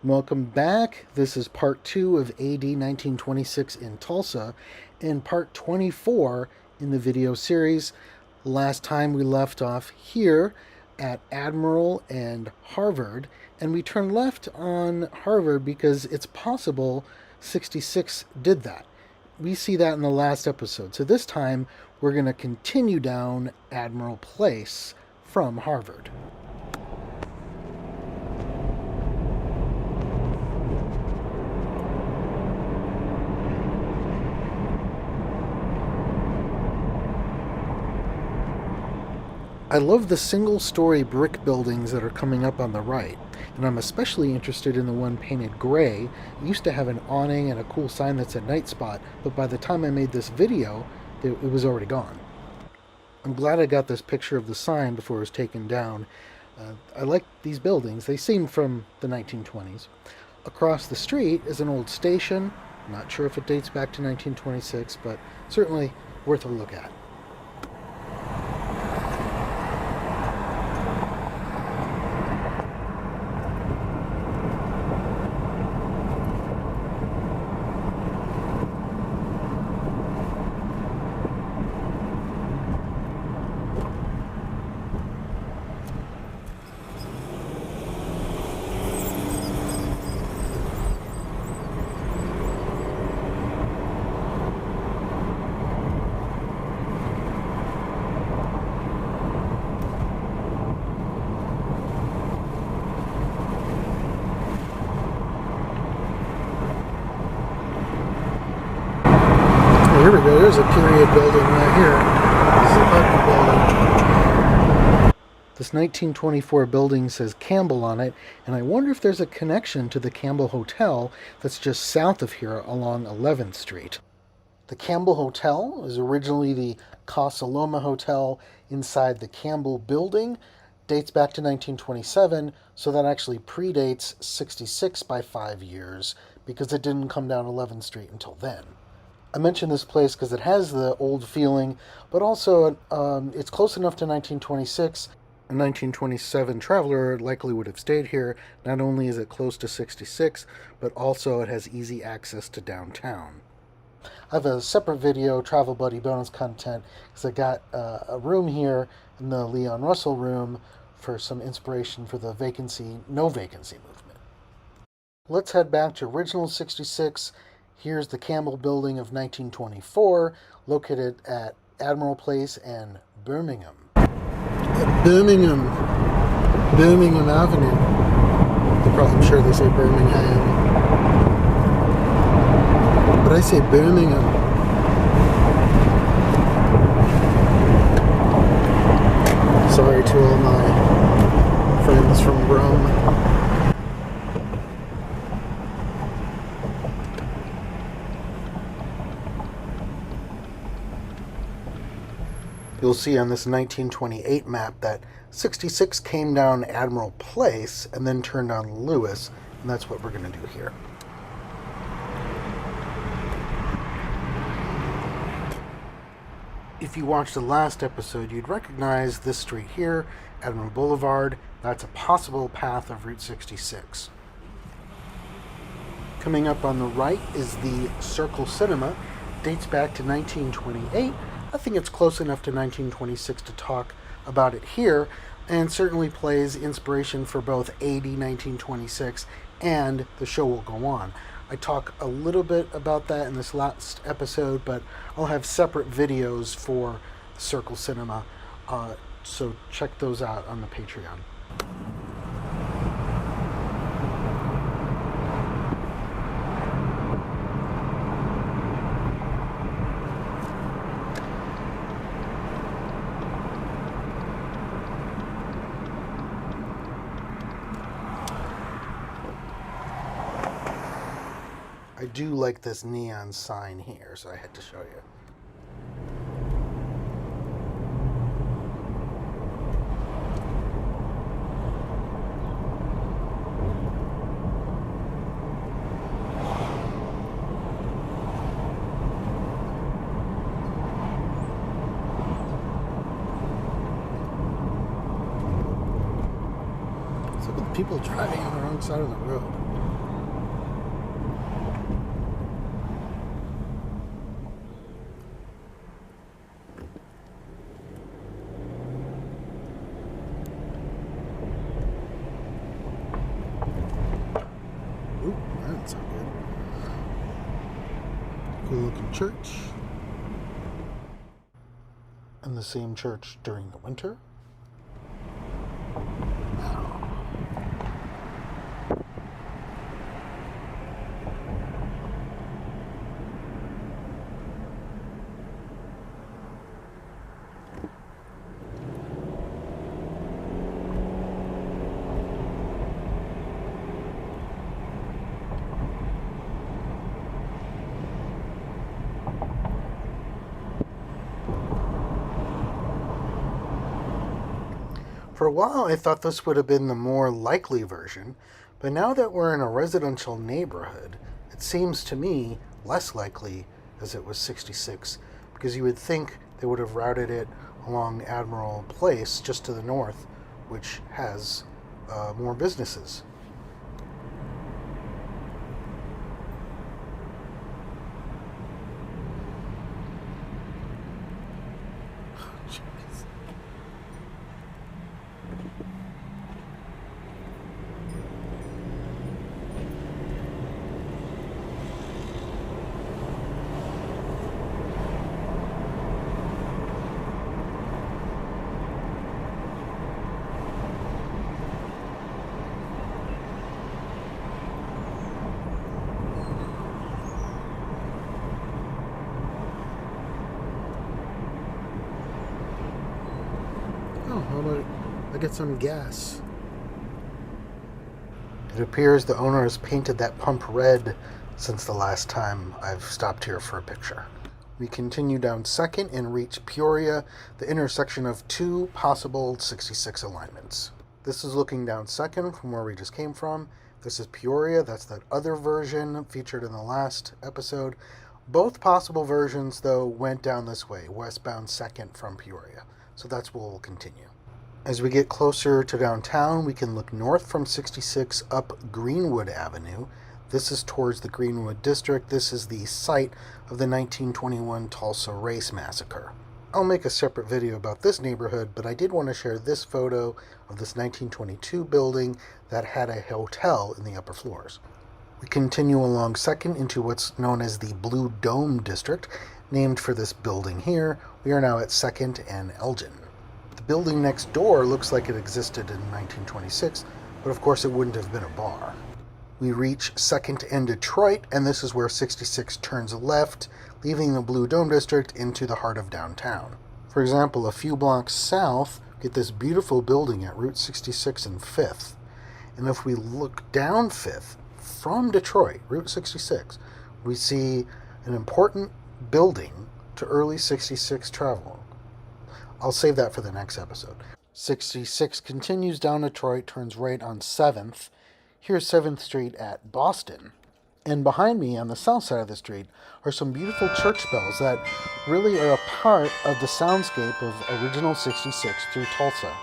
Welcome back. This is part 2 of AD 1926 in Tulsa and part 24 in the video series. Last time we left off here at Admiral and Harvard, and we turned left on Harvard because it's possible 66 did that. We see that in the last episode. So this time we're going to continue down Admiral Place from Harvard. I love the single-story brick buildings that are coming up on the right, and I'm especially interested in the one painted gray. It used to have an awning and a cool sign that said Night Spot, but by the time I made this video, it was already gone. I'm glad I got this picture of the sign before it was taken down. I like these buildings. They seem from the 1920s. Across the street is an old station. I'm not sure if it dates back to 1926, but certainly worth a look at. Here we go, there's a period building right here. This is an apartment building. This 1924 building says Campbell on it, and I wonder if there's a connection to the Campbell Hotel that's just south of here along 11th Street. The Campbell Hotel is originally the Casa Loma Hotel inside the Campbell building. Dates back to 1927, so that actually predates 66 by 5 years because it didn't come down 11th Street until then. I mentioned this place because it has the old feeling, but also it's close enough to 1926. A 1927 traveler likely would have stayed here. Not only is it close to 66, but also it has easy access to downtown. I have a separate video, Travel Buddy bonus content, because I got a room here in the Leon Russell room for some inspiration for the no vacancy movement. Let's head back to original 66. Here's the Campbell building of 1924, located at Admiral Place and Birmingham. Birmingham Avenue. I'm sure they say Birmingham, but I say Birmingham. Sorry to all my friends from Rome. You'll see on this 1928 map that 66 came down Admiral Place and then turned on Lewis, and that's what we're going to do here. If you watched the last episode, you'd recognize this street here, Admiral Boulevard. That's a possible path of Route 66. Coming up on the right is the Circle Cinema. Dates back to 1928. I think it's close enough to 1926 to talk about it here, and certainly plays inspiration for both AD 1926 and The Show Will Go On. I talk a little bit about that in this last episode, but I'll have separate videos for Circle Cinema, so check those out on the Patreon. I do like this neon sign here, so I had to show you. So with people driving on the wrong side of the road. Cool looking church. And the same church during the winter. For a while, I thought this would have been the more likely version, but now that we're in a residential neighborhood, it seems to me less likely as it was 66, because you would think they would have routed it along Admiral Place just to the north, which has more businesses. Oh, how about I get some gas? It appears the owner has painted that pump red since the last time I've stopped here for a picture. We continue down 2nd and reach Peoria, the intersection of two possible 66 alignments. This is looking down 2nd from where we just came from. This is Peoria, that's that other version featured in the last episode. Both possible versions, though, went down this way, westbound 2nd from Peoria. So that's where we'll continue. As we get closer to downtown, we can look north from 66 up Greenwood Avenue. This is towards the Greenwood District. This is the site of the 1921 Tulsa Race Massacre. I'll make a separate video about this neighborhood, but I did want to share this photo of this 1922 building that had a hotel in the upper floors. We continue along 2nd into what's known as the Blue Dome District, named for this building here. We are now at 2nd and Elgin. The building next door looks like it existed in 1926, but of course it wouldn't have been a bar. We reach 2nd and Detroit, and this is where 66 turns left, leaving the Blue Dome District into the heart of downtown. For example, a few blocks south, get this beautiful building at Route 66 and 5th. And if we look down 5th from Detroit, Route 66, we see an important building to early 66 travel. I'll save that for the next episode. 66 continues down Detroit, turns right on 7th. Here's 7th Street at Boston. And behind me on the south side of the street are some beautiful church bells that really are a part of the soundscape of original 66 through Tulsa.